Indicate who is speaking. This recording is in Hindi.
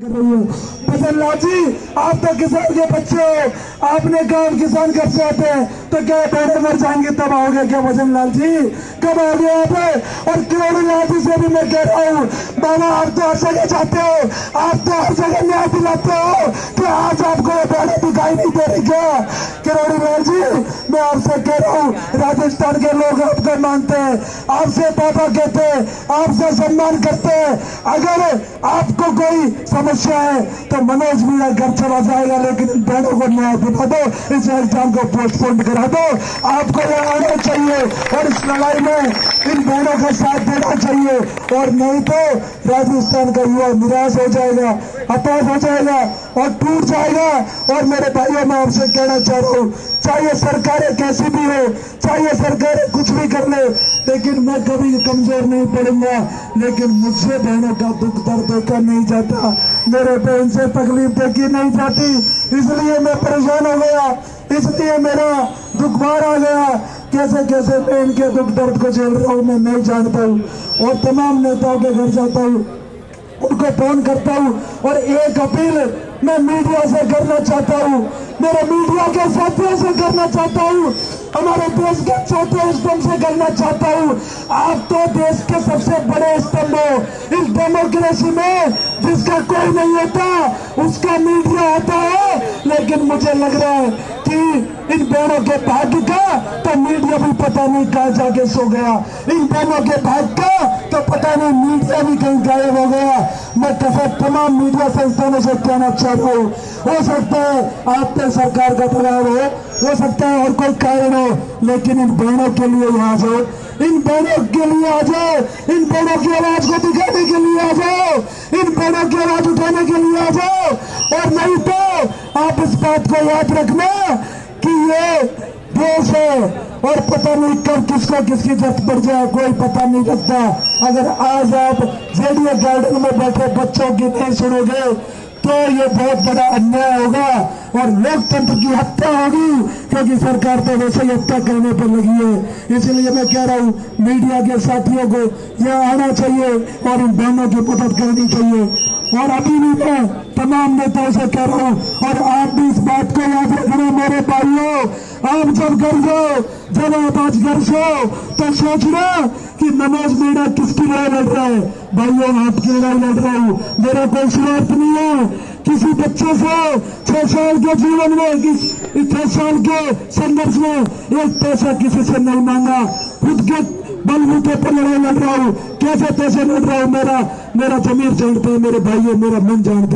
Speaker 1: भजन लाल जी, आप तो किसान के बच्चे हो, आपने काम किसान कर चाहते हैं तो क्या पेड़े मर जाएंगे तब आओगे क्या भजन लाल जी? कब आओगे आप? और करोड़ों लाल जी से भी मैं कह रहा हूँ, बाबा आप तो हर जगह जाते हो, आप तो हर जगह न्याय दिलाते हो कि आज आपको ये पेड़े दिखाई नहीं दे रही क्या? करोड़ों लाल जी, मैं आपसे कह रहा हूँ, राजस्थान के लोग आपको मानते हैं, आपसे पापा कहते हैं, आपसे सम्मान करते हैं। अगर आपको कोई समस्या है तो मनोज मीणा घर चला जाएगा, लेकिन इन बहनों को न्याय दिला दो, इस एग्जाम को पोस्टपोन करा दो। आपको ये आना चाहिए और इस लड़ाई में इन बहनों का साथ देना चाहिए, और नहीं तो राजस्थान का युवा निराश हो जाएगा, हताश हो जाएगा और टूट जाएगा। और मेरे भाइयों, मैं आपसे कहना चाह रहा हूँ, चाहे सरकारें कैसी भी हो, चाहे सरकारें कुछ भी कर ले, लेकिन मैं कभी कमजोर नहीं पड़ूंगा। लेकिन मुझसे बहनों का दुख दर्द देखा नहीं जाता, मेरे बहन से तकलीफ देखी नहीं जाती, इसलिए मैं परेशान हो गया, इसलिए मेरा दुख बाहर आ गया। कैसे कैसे मैं इनके दुख दर्द को झेल रहा हूँ मैं नहीं जानता हूँ, और तमाम नेताओं के घर जाता हूँ, उनको फोन करता हूँ, और एक अपील मैं मीडिया से करना चाहता हूँ, मेरे मीडिया के साथियों से करना चाहता हूँ, हमारे देश के चौथे स्तंभ से करना चाहता हूँ। आप तो देश के सबसे बड़े स्तंभ हो, इस डेमोक्रेसी में जिसका कोई नहीं होता उसका मीडिया होता है। लेकिन मुझे लग रहा है कि इन बहनों के भाग्य का तो मीडिया भी पता नहीं कहाँ जाके सो गया, इन बहनों के भाग्य का तो पता नहीं मीडिया भी कहीं गायब हो गया। मैं तमाम मीडिया संस्थानों से कहना चाहता हूँ, हो सकता है आप पे सरकार का दबाव हो सकता है और कोई कारण हो, लेकिन इन बहनों के लिए यहाँ जाओ, इन बहनों के लिए आ जाओ, इन बहनों की आवाज को दिखाने के लिए आ जाओ, इन बहनों की आवाज उठाने के लिए आ जाओ। और नहीं तो आप इस बात को याद रखना कि ये देश है और पता नहीं कब किसको किसकी जरूरत पड़ जाए, कोई पता नहीं लगता। अगर आज आप जेडीए गार्डन में बैठे बच्चों की नहीं सुनोगे तो ये बहुत बड़ा अन्याय होगा और लोकतंत्र की हत्या होगी, क्योंकि सरकार तो वैसे ही हत्या करने पर लगी है। इसलिए मैं कह रहा हूँ, मीडिया के साथियों को यह आना चाहिए और इन बहनों की मदद करनी चाहिए। और अभी भी मैं तमाम नेताओं से कह रहा हूँ, और आप भी इस बात को याद रखना मेरे भाइयों, आप जब गर्जो, जब आप आज गर्जो तो सोचना कि मनोज मीणा किसकी लड़ाई लड़ रहा है। भाइयों, आपकी लड़ाई लड़ रहा हूँ, मेरा कोई स्वार्थ नहीं है। किसी बच्चे से 6 साल के जीवन में, 6 साल के संघर्ष में एक पैसा किसी से नहीं मांगा, खुद के बलबूते पर लड़ाई लड़ रहा हूँ। कैसे पैसे लड़ रहा हूँ, मेरा जमीर जानता है मेरे भाइयों, मेरा मन जानता है।